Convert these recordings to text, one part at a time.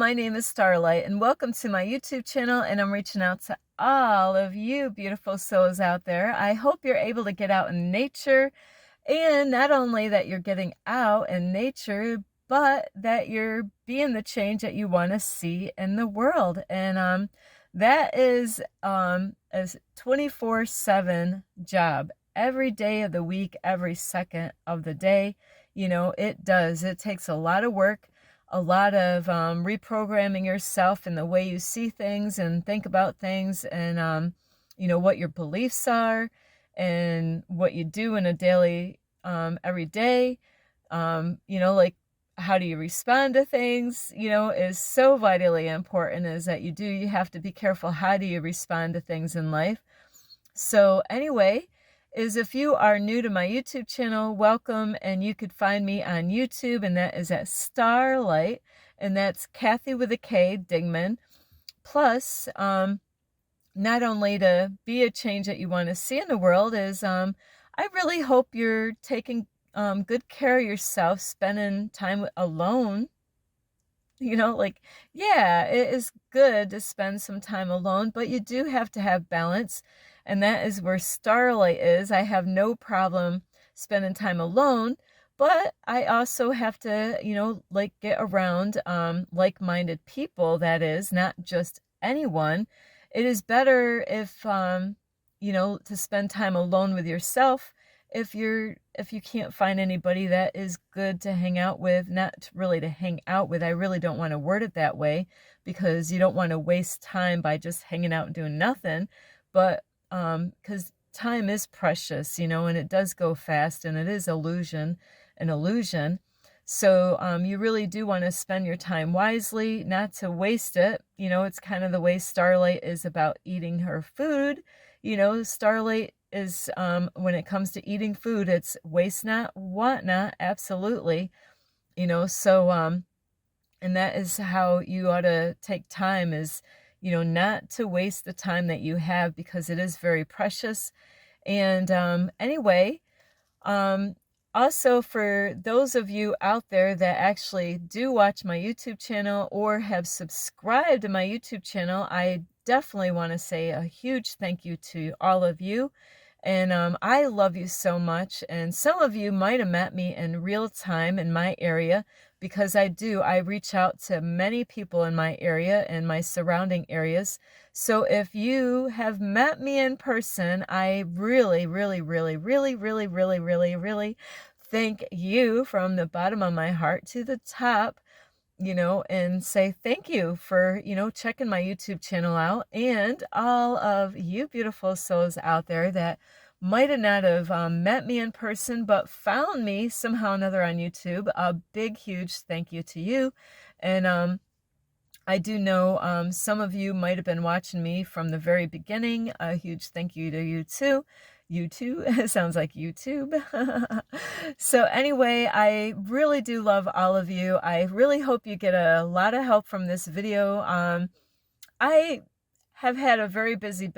my name is Starlight, and welcome to my YouTube channel, and I'm reaching out to all of you beautiful souls out there. I hope you're able to get out in nature, and not only that you're getting out in nature, but that you're being the change that you want to see in the world. And that is a 24/7 job, every day of the week, every second of the day. It takes a lot of work, a lot of reprogramming yourself in the way you see things and think about things, and what your beliefs are and what you do in a daily every day. Like, how do you respond to things, is so vitally important. Is that you have to be careful, how do you respond to things in life. So anyway, if you are new to my YouTube channel, welcome, and you could find me on YouTube, and that is at Starlight, and that's Kathy with a K Dingman. Plus, not only to be a change that you want to see in the world, I really hope you're taking good care of yourself, spending time alone. Yeah, it is good to spend some time alone, but you do have to have balance. And that is where Starlight is. I have no problem spending time alone, but I also have to, get around like-minded people, that is, not just anyone. It is better if, to spend time alone with yourself if you can't find anybody that is good to hang out with. Not really to hang out with, I really don't want to word it that way, because you don't want to waste time by just hanging out and doing nothing. But because time is precious, and it does go fast, and it is an illusion. So you really do want to spend your time wisely, not to waste it. It's kind of the way Starlight is about eating her food. Starlight is, when it comes to eating food, it's waste not, want not, absolutely. So and that is how you ought to take time, is not to waste the time that you have, because it is very precious. And anyway, also, for those of you out there that actually do watch my YouTube channel or have subscribed to my YouTube channel, I definitely want to say a huge thank you to all of you. And I love you so much. And some of you might have met me in real time in my area, because I reach out to many people in my area and my surrounding areas. So if you have met me in person, I really, really, really, really, really, really, really, really thank you from the bottom of my heart to the top, and say thank you for, checking my YouTube channel out. And all of you beautiful souls out there that might have not have met me in person, but found me somehow or another on YouTube, a big, huge thank you to you. And I do know some of you might have been watching me from the very beginning. A huge thank you to you too. YouTube, it sounds like YouTube. So anyway, I really do love all of you. I really hope you get a lot of help from this video. I have had a very busy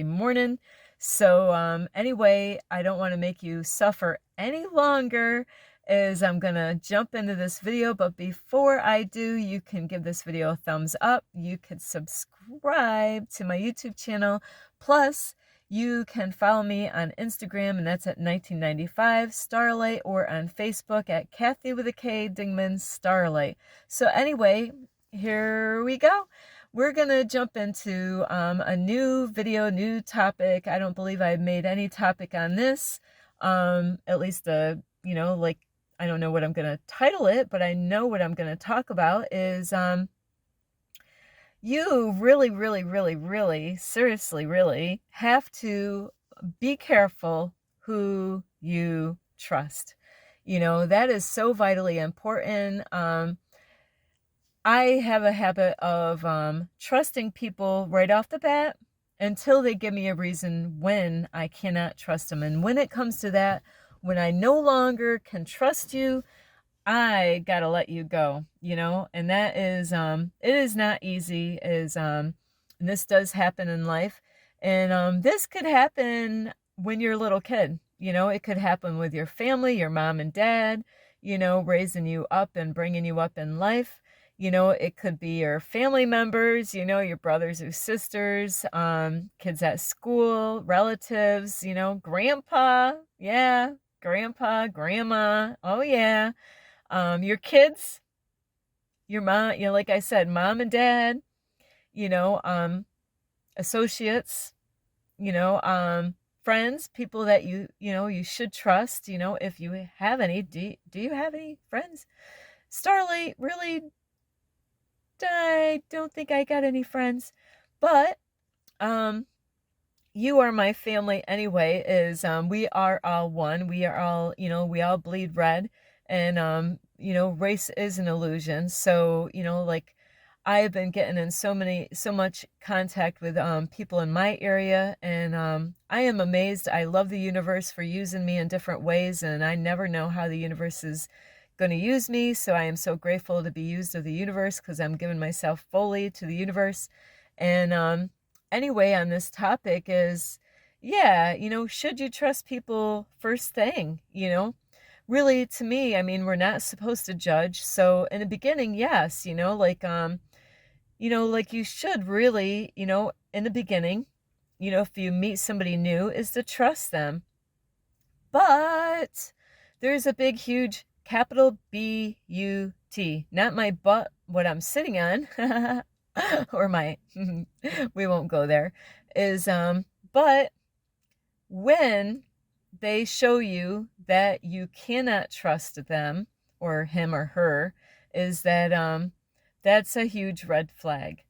morning. So anyway, I don't want to make you suffer any longer, as I'm gonna jump into this video. But before I do, you can give this video a thumbs up. You could subscribe to my YouTube channel. Plus, you can follow me on Instagram, and that's at 1995 Starlight, or on Facebook at Kathy with a K Dingman Starlight. So anyway, here we go. We're gonna jump into a new video, new topic. I don't believe I made any topic on this. At least like, I don't know what I'm gonna title it, but I know what I'm gonna talk about is you really, really, really, really, seriously, really have to be careful who you trust. That is so vitally important. I have a habit of trusting people right off the bat until they give me a reason when I cannot trust them. And when it comes to that, when I no longer can trust you, I gotta let you go, and that is, it is not easy, and this does happen in life. And this could happen when you're a little kid, it could happen with your family, your mom and dad, raising you up and bringing you up in life. It could be your family members, your brothers or sisters, kids at school, relatives, grandpa, yeah, grandpa, grandma, oh yeah, your kids, your mom, like I said, mom and dad, you know, um, associates, you know, um, friends, people that you should trust, if you have any. Do you have any friends? Starlight, really, I don't think I got any friends, but um, you are my family anyway. Is We are all one. We are all, we all bleed red, and race is an illusion. So like I've been getting in so much contact with people in my area, and I am amazed. I love the universe for using me in different ways, and I never know how the universe is going to use me. So I am so grateful to be used of the universe because I'm giving myself fully to the universe. And anyway, on this topic is, yeah, should you trust people first thing? Really, to me, I mean, we're not supposed to judge. So in the beginning, yes, like you should really, in the beginning, if you meet somebody new, is to trust them. But there's a big, huge capital B-U-T, not my butt, what I'm sitting on, or my, we won't go there, is, but when they show you that you cannot trust them or him or her, is that, that's a huge red flag.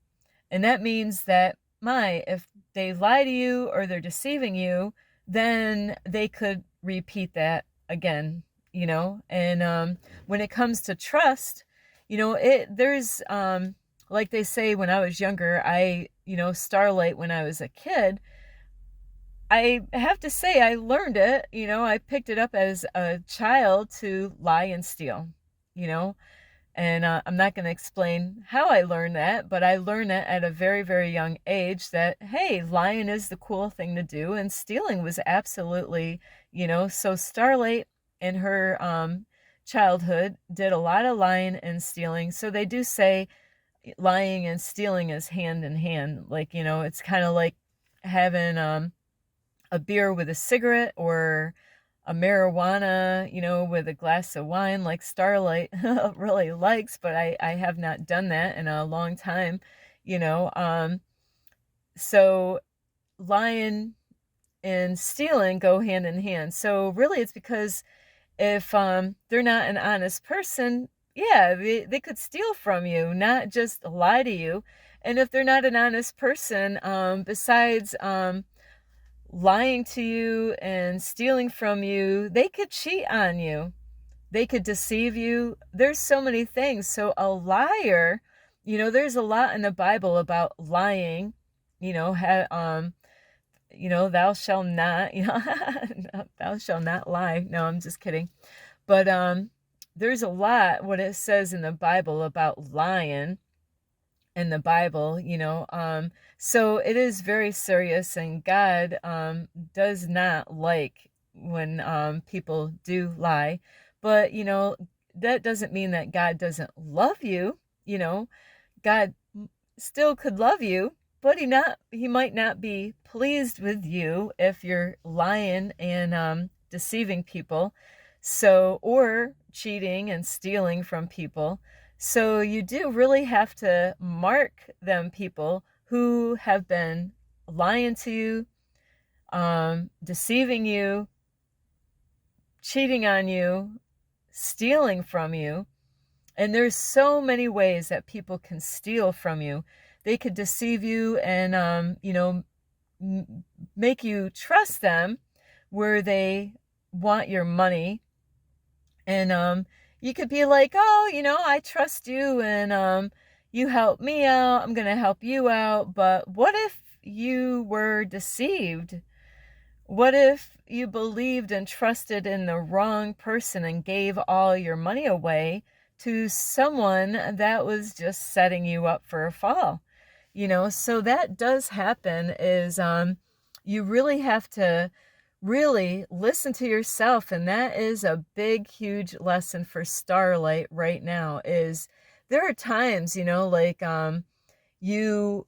And that means that, if they lie to you or they're deceiving you, then they could repeat that again, And when it comes to trust, there's, like they say when I was younger, Starlight, when I was a kid, I have to say I learned it, I picked it up as a child to lie and steal, you know, and I'm not going to explain how I learned that, but I learned that at a very, very young age that, hey, lying is the cool thing to do. And stealing was absolutely, so Starlight in her childhood did a lot of lying and stealing. So they do say lying and stealing is hand in hand. Like, it's kind of like having a beer with a cigarette, or a marijuana, with a glass of wine, like Starlight really likes, but I have not done that in a long time, you know. So lying and stealing go hand in hand. So really it's because if they're not an honest person, yeah, they could steal from you, not just lie to you. And if they're not an honest person, besides lying to you and stealing from you, they could cheat on you. They could deceive you. There's so many things. So a liar, there's a lot in the Bible about lying. Thou shalt not, thou shalt not lie. No, I'm just kidding. But there's a lot what it says in the Bible about lying in the Bible, so it is very serious, and God does not like when people do lie. But that doesn't mean that God doesn't love you. God still could love you, but he might not be pleased with you if you're lying and deceiving people, so, or cheating and stealing from people. So you do really have to mark them people who have been lying to you, deceiving you, cheating on you, stealing from you. And there's so many ways that people can steal from you. They could deceive you and, make you trust them where they want your money. And you could be like, oh, I trust you, and you help me out, I'm going to help you out. But what if you were deceived? What if you believed and trusted in the wrong person and gave all your money away to someone that was just setting you up for a fall? So that does happen, is you really have to really listen to yourself. And that is a big, huge lesson for Starlight right now, is there are times, like you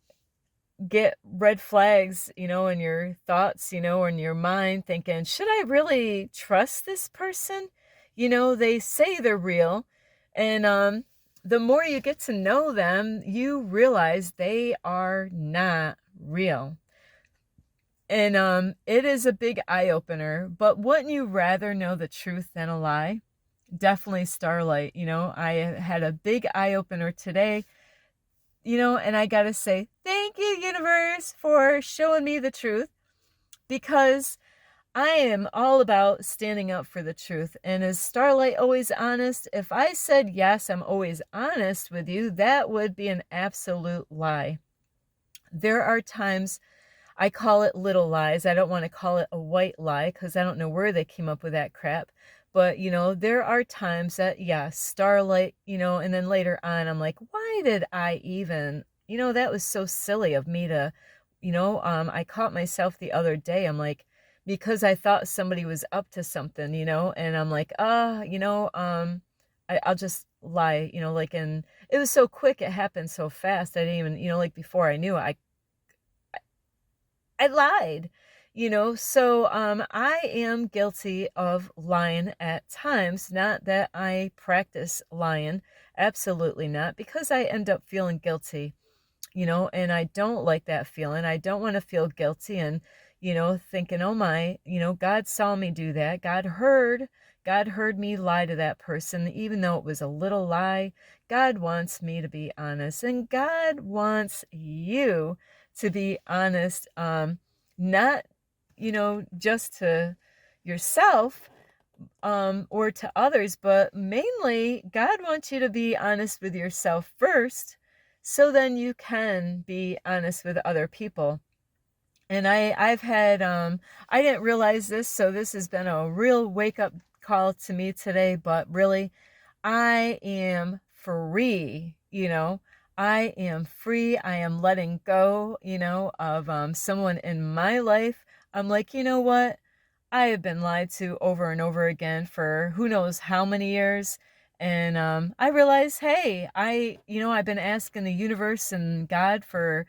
get red flags, in your thoughts, or in your mind thinking, should I really trust this person? They say they're real. And the more you get to know them, you realize they are not real. And it is a big eye opener, but wouldn't you rather know the truth than a lie? Definitely Starlight. I had a big eye opener today, and I got to say, thank you, universe, for showing me the truth, because I am all about standing up for the truth. And is Starlight always honest? If I said, yes, I'm always honest with you, that would be an absolute lie. There are times, I call it little lies. I don't want to call it a white lie because I don't know where they came up with that crap. But, there are times that, yeah, Starlight, and then later on, I'm like, why did I even, that was so silly of me to, I caught myself the other day. I'm like, because I thought somebody was up to something, and I'm like, I'll just lie, like, and it was so quick. It happened so fast. I didn't even, like before I knew it, I lied, so I am guilty of lying at times. Not that I practice lying, absolutely not, because I end up feeling guilty, and I don't like that feeling. I don't want to feel guilty and, thinking, oh my, God saw me do that. God heard me lie to that person, even though it was a little lie. God wants me to be honest, and God wants you to be honest, not, just to yourself, or to others, but mainly God wants you to be honest with yourself first, so then you can be honest with other people. And I've had, I didn't realize this, so this has been a real wake up call to me today, but really, I am free, I am free. I am letting go, of someone in my life. I'm like, you know what? I have been lied to over and over again for who knows how many years. And I realized, hey, I've been asking the universe and God for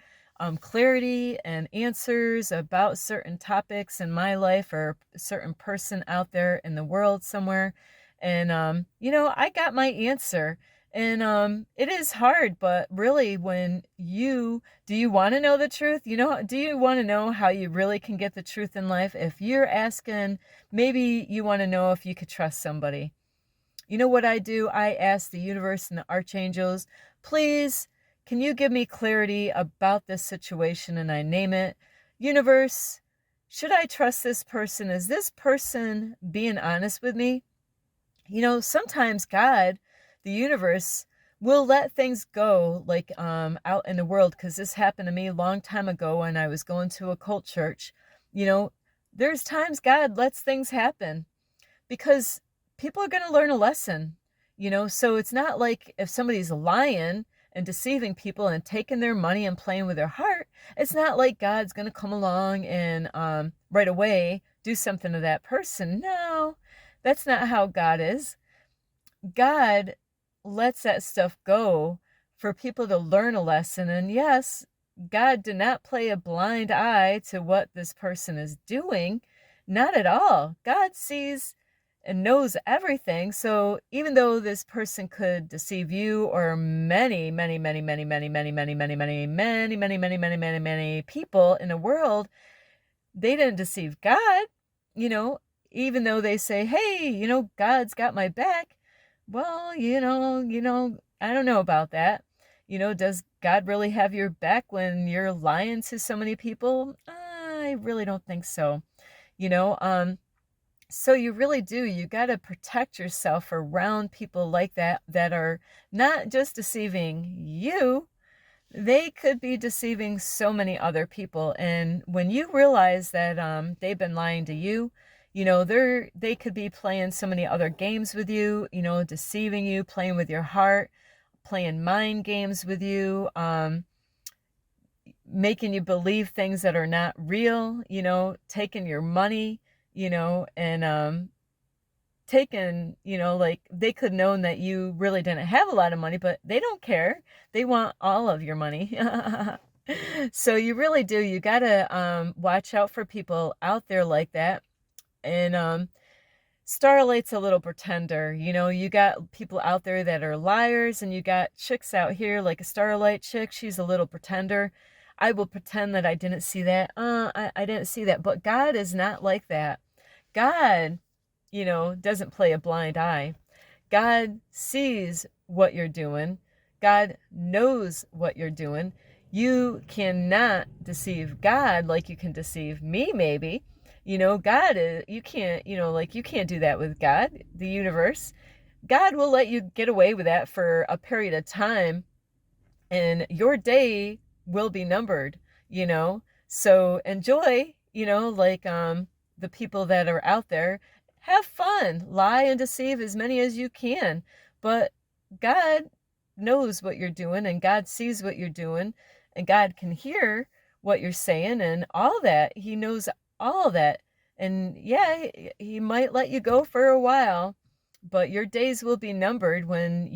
clarity and answers about certain topics in my life or a certain person out there in the world somewhere. And, I got my answer. And it is hard, but really, do you want to know the truth? Do you want to know how you really can get the truth in life? If you're asking, maybe you want to know if you could trust somebody. You know what I do? I ask the universe and the archangels, please, can you give me clarity about this situation? And I name it. Universe, should I trust this person? Is this person being honest with me? Sometimes God, the universe, will let things go, like out in the world, because this happened to me a long time ago when I was going to a cult church. You know, there's times God lets things happen because people are going to learn a lesson, so it's not like if somebody's lying and deceiving people and taking their money and playing with their heart, it's not like God's going to come along and right away do something to that person. No, that's not how God is. God lets that stuff go for people to learn a lesson. And yes, God did not play a blind eye to what this person is doing. Not at all. God sees and knows everything. So even though this person could deceive you or many, many, many, many, many, many, many, many, many, many, many, many, many, many, many people in the world, they didn't deceive God, even though they say, hey, God's got my back. Well, I don't know about that. Does God really have your back when you're lying to so many people? I really don't think so. You know, so you really do. You got to protect yourself around people like that are not just deceiving you, they could be deceiving so many other people. And when you realize that they've been lying to you, they could be playing so many other games with you, deceiving you, playing with your heart, playing mind games with you, making you believe things that are not real, taking your money, and taken, like they could known that you really didn't have a lot of money, but they don't care. They want all of your money. So you really do. You gotta watch out for people out there like that. And Starlight's a little pretender. You got people out there that are liars, and you got chicks out here like a Starlight chick. She's a little pretender. I will pretend that I didn't see that. I didn't see that. But God is not like that. God, doesn't play a blind eye. God sees what you're doing. God knows what you're doing. You cannot deceive God like you can deceive me, maybe. God is, you can't, like you can't do that with God, the universe. God will let you get away with that for a period of time, and your day will be numbered, you know? So enjoy, like the people that are out there. Have fun, lie and deceive as many as you can. But God knows what you're doing, and God sees what you're doing, and God can hear what you're saying and all that. He knows all that. And yeah, he might let you go for a while, but your days will be numbered when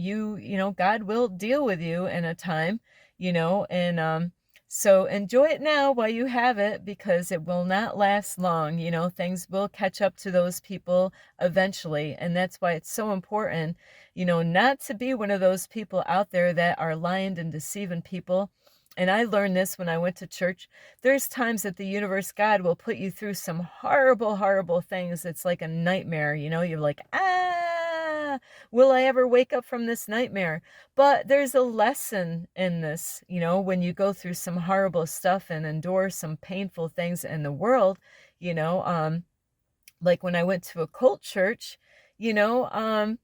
God will deal with you in a time, and so enjoy it now while you have it, because it will not last long. Things will catch up to those people eventually. And that's why it's so important, not to be one of those people out there that are lying and deceiving people. And I learned this when I went to church. There's times that the universe, God, will put you through some horrible, horrible things. It's like a nightmare. You're like, will I ever wake up from this nightmare? But there's a lesson in this, when you go through some horrible stuff and endure some painful things in the world, like when I went to a cult church, I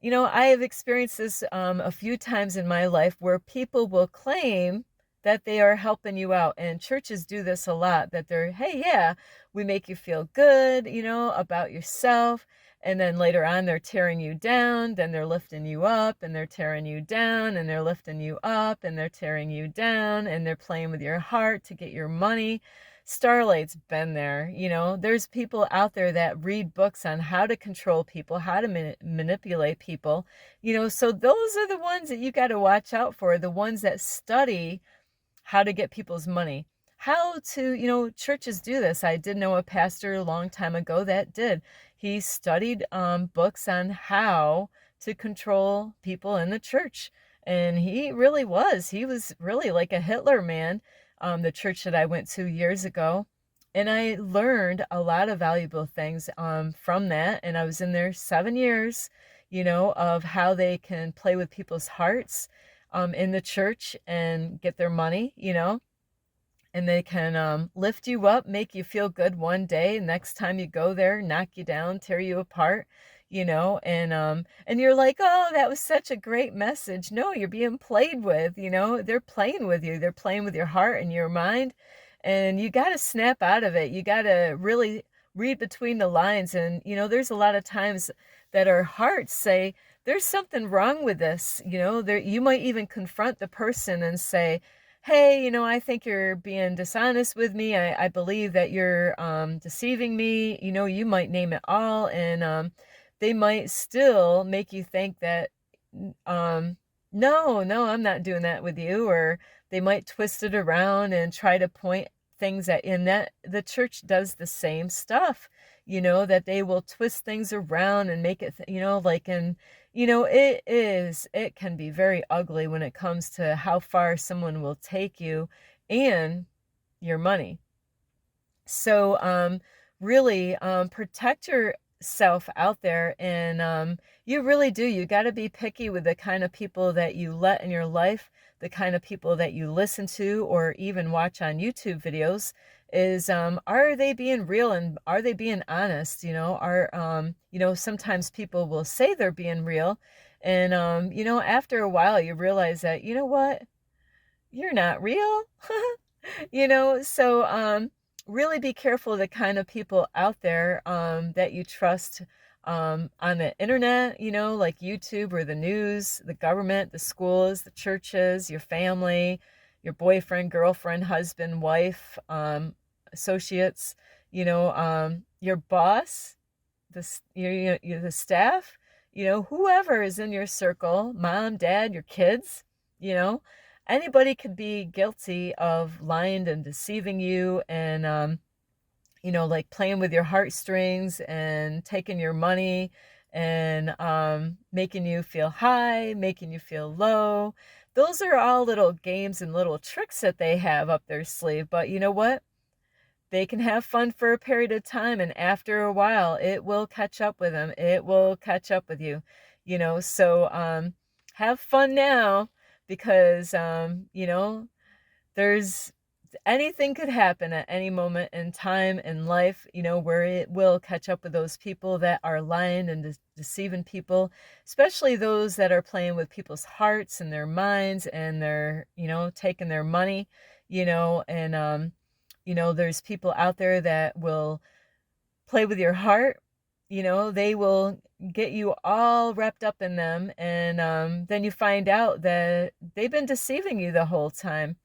have experienced this a few times in my life, where people will claim that they are helping you out. And churches do this a lot, that they're, hey, yeah, we make you feel good, about yourself. And then later on, they're tearing you down. Then they're lifting you up, and they're tearing you down, and they're lifting you up, and they're tearing you down, and they're playing with your heart to get your money. Starlight's been there. There's people out there that read books on how to control people, how to manipulate people, so those are the ones that you got to watch out for, the ones that study how to get people's money. How to, churches do this. I did know a pastor a long time ago that did. He studied books on how to control people in the church. And he was really like a Hitler, man. The church that I went to years ago. And I learned a lot of valuable things from that. And I was in there 7 years, of how they can play with people's hearts in the church and get their money, and they can lift you up, make you feel good one day. Next time you go there, knock you down, tear you apart, and you're like, oh, that was such a great message. No, you're being played with. They're playing with you. They're playing with your heart and your mind, and you got to snap out of it. You got to really read between the lines. And there's a lot of times that our hearts say, there's something wrong with this. You might even confront the person and say, hey, I think you're being dishonest with me. I believe that you're deceiving me. You might name it all. And they might still make you think that, no, I'm not doing that with you. Or they might twist it around and try to point things at, in that the church does the same stuff, that they will twist things around and make it, it can be very ugly when it comes to how far someone will take you and your money. So, really, protect yourself out there. And you really do. You got to be picky with the kind of people that you let in your life, the kind of people that you listen to or even watch on YouTube videos. Are they being real, and are they being honest? Sometimes people will say they're being real, and after a while you realize that, what, you're not real. So really be careful of the kind of people out there that you trust on the internet, like YouTube or the news, the government, the schools, the churches, your family, your boyfriend, girlfriend, husband, wife, associates, your boss. the staff, whoever is in your circle, mom, dad, your kids, you know, anybody could be guilty of lying and deceiving you and, like playing with your heartstrings and taking your money and making you feel high, making you feel low. Those are all little games and little tricks that they have up their sleeve. But you know what? They can have fun for a period of time, and after a while, it will catch up with them. It will catch up with you, So have fun now because, there's anything could happen at any moment in time in life, where it will catch up with those people that are lying and deceiving people, especially those that are playing with people's hearts and their minds and they're, taking their money, and, there's people out there that will play with your heart. They will get you all wrapped up in them. And then you find out that they've been deceiving you the whole time.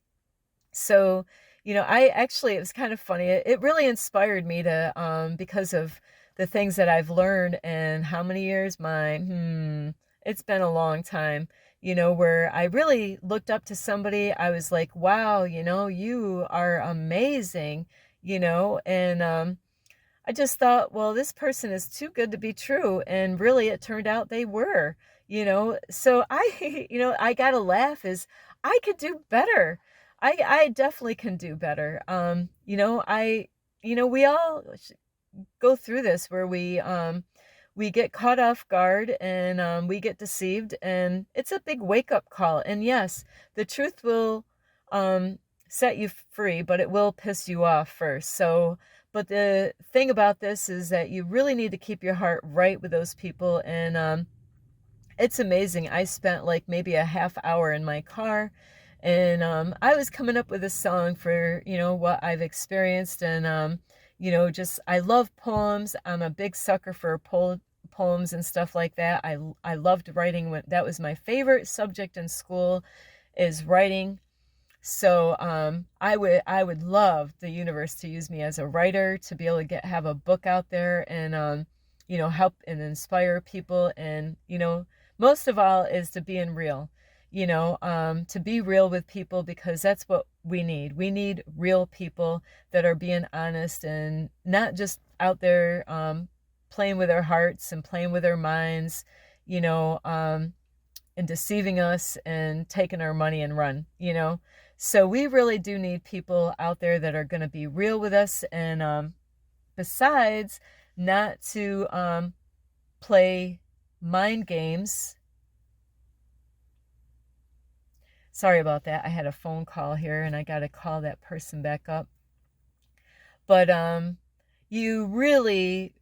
So, it was kind of funny. It really inspired me to, because of the things that I've learned and how many years it's been a long time, where I really looked up to somebody. I was like, wow, you are amazing, and, I just thought, well, this person is too good to be true. And really, it turned out they were, So I got to laugh is I could do better. I definitely can do better. We all go through this where we get caught off guard and we get deceived, and it's a big wake up call. And yes, the truth will set you free, but it will piss you off first. So, but the thing about this is that you really need to keep your heart right with those people. And it's amazing. I spent like maybe a half hour in my car, and I was coming up with a song for, what I've experienced. And, just I love poems. I'm a big sucker for poems and stuff like that. I loved writing. That was my favorite subject in school, is writing. So I would love the universe to use me as a writer, to be able to have a book out there and help and inspire people. And most of all is to being real, to be real with people, because that's what we need. We need real people that are being honest and not just out there playing with their hearts and playing with their minds, and deceiving us and taking our money and run. So we really do need people out there that are going to be real with us, and besides, not to play mind games. Sorry about that. I had a phone call here and I got to call that person back up. But you really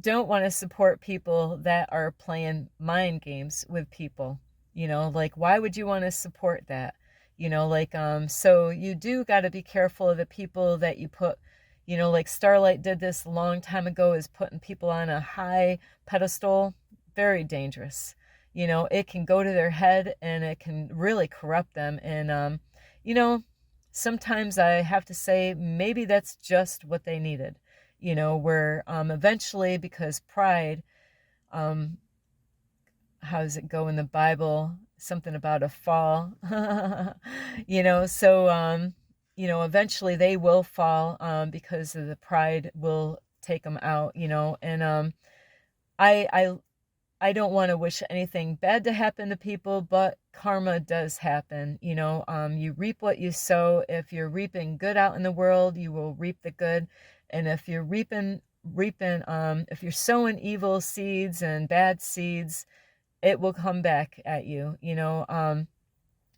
don't want to support people that are playing mind games with people. Like, why would you want to support that? So you do got to be careful of the people that you put, like Starlight did this a long time ago, is putting people on a high pedestal. Very dangerous. It can go to their head and it can really corrupt them. And, sometimes I have to say, maybe that's just what they needed, where eventually, because pride, how does it go in the Bible? Something about a fall, so, eventually they will fall because of the pride will take them out, and I don't want to wish anything bad to happen to people, but karma does happen. You reap what you sow. If you're reaping good out in the world, you will reap the good. And if you're if you're sowing evil seeds and bad seeds, it will come back at you,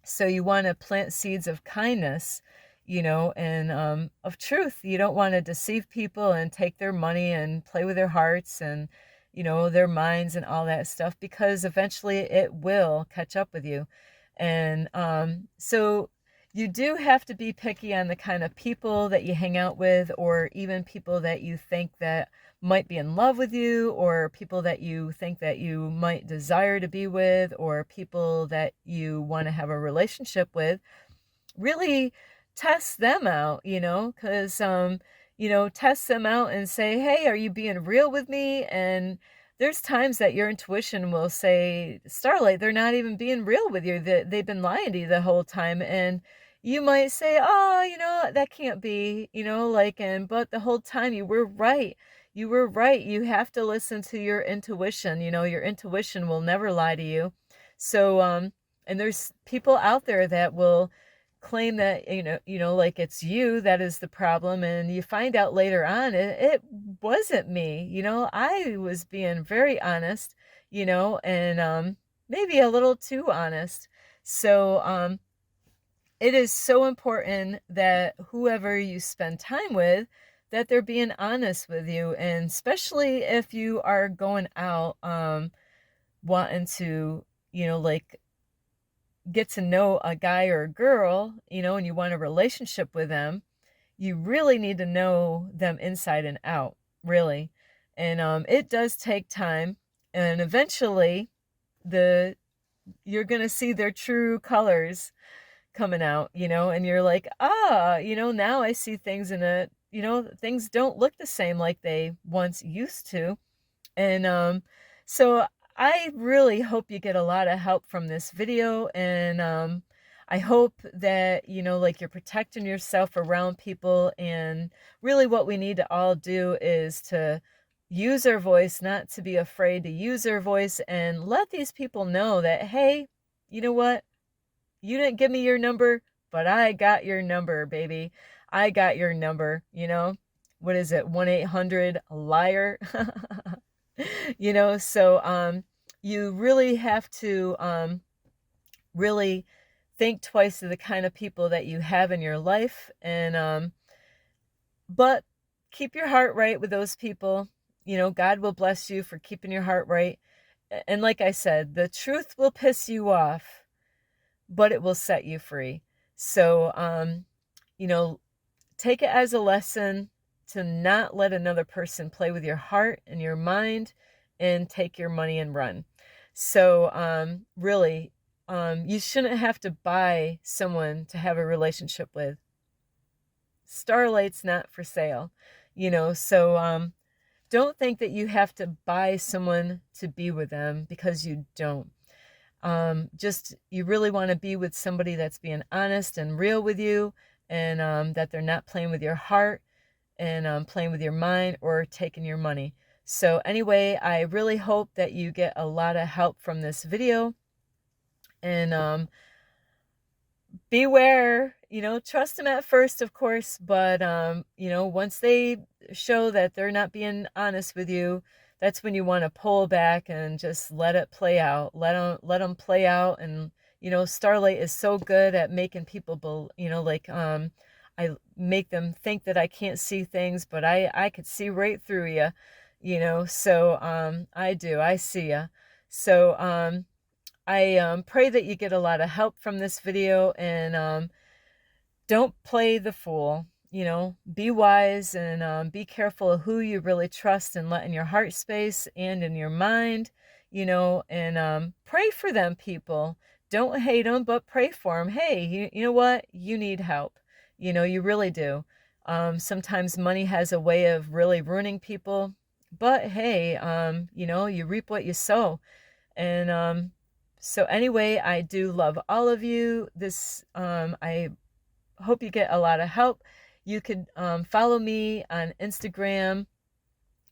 so you want to plant seeds of kindness, and of truth. You don't want to deceive people and take their money and play with their hearts and, their minds and all that stuff, because eventually it will catch up with you. And so you do have to be picky on the kind of people that you hang out with, or even people that you think that might be in love with you, or people that you think that you might desire to be with, or people that you want to have a relationship with. Really test them out, because test them out and say, hey, are you being real with me? And there's times that your intuition will say, Starlight, they're not even being real with you. They've been lying to you the whole time. And you might say, oh, that can't be, but the whole time you were right. You were right. You have to listen to your intuition. Your intuition will never lie to you. So, and there's people out there that will claim that, like it's you that is the problem. And you find out later on, it wasn't me. I was being very honest, and maybe a little too honest. So, it is so important that whoever you spend time with, that they're being honest with you. And especially if you are going out, wanting to, like get to know a guy or a girl, and you want a relationship with them, you really need to know them inside and out, really. And it does take time, and eventually you're going to see their true colors coming out, and you're like, now I see things things don't look the same like they once used to. And so I really hope you get a lot of help from this video. And I hope that, like you're protecting yourself around people. And really what we need to all do is to use our voice, not to be afraid to use our voice, and let these people know that, hey, you know what? You didn't give me your number, but I got your number, baby. I got your number, What is it? 1-800-LIAR. So you really have to really think twice of the kind of people that you have in your life. And but keep your heart right with those people. God will bless you for keeping your heart right. And like I said, the truth will piss you off, but it will set you free. So take it as a lesson to not let another person play with your heart and your mind and take your money and run. So really, you shouldn't have to buy someone to have a relationship with. Starlight's not for sale, so don't think that you have to buy someone to be with them, because you don't. You really want to be with somebody that's being honest and real with you, and that they're not playing with your heart and playing with your mind or taking your money. So anyway, I really hope that you get a lot of help from this video. And beware, trust them at first, of course, but once they show that they're not being honest with you, that's when you want to pull back and just let it play out. Let them play out. And Starlight is so good at making people I make them think that I can't see things, but I could see right through you, so I see you. So I pray that you get a lot of help from this video, and don't play the fool. Be wise, and be careful of who you really trust and let in your heart space and in your mind, and pray for them, people. Don't hate them, but pray for them. Hey, you know what? You need help. You really do. Sometimes money has a way of really ruining people, but hey, you reap what you sow. And so anyway, I do love all of you. I hope you get a lot of help. You could follow me on Instagram,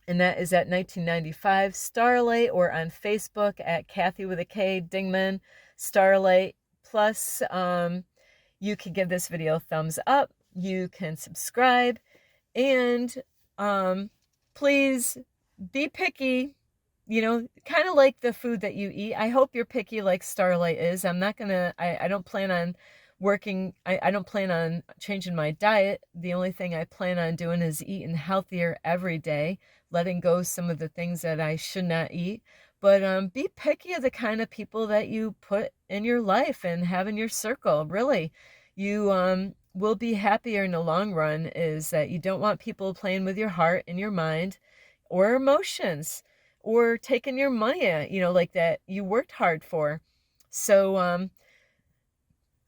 and that is at 1995 Starlight, or on Facebook at Kathy with a K Dingman Starlight. Plus, you can give this video a thumbs up. You can subscribe, and please be picky. Kind of like the food that you eat. I hope you're picky like Starlight is. I'm not gonna. I don't plan on working. I don't plan on changing my diet. The only thing I plan on doing is eating healthier every day, letting go some of the things that I should not eat. But be picky of the kind of people that you put in your life and have in your circle. Really, you will be happier in the long run. Is that you don't want people playing with your heart and your mind or emotions, or taking your money, like that you worked hard for. So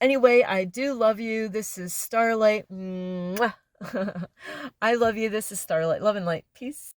anyway, I do love you. This is Starlight. Mwah. I love you. This is Starlight. Love and light. Peace.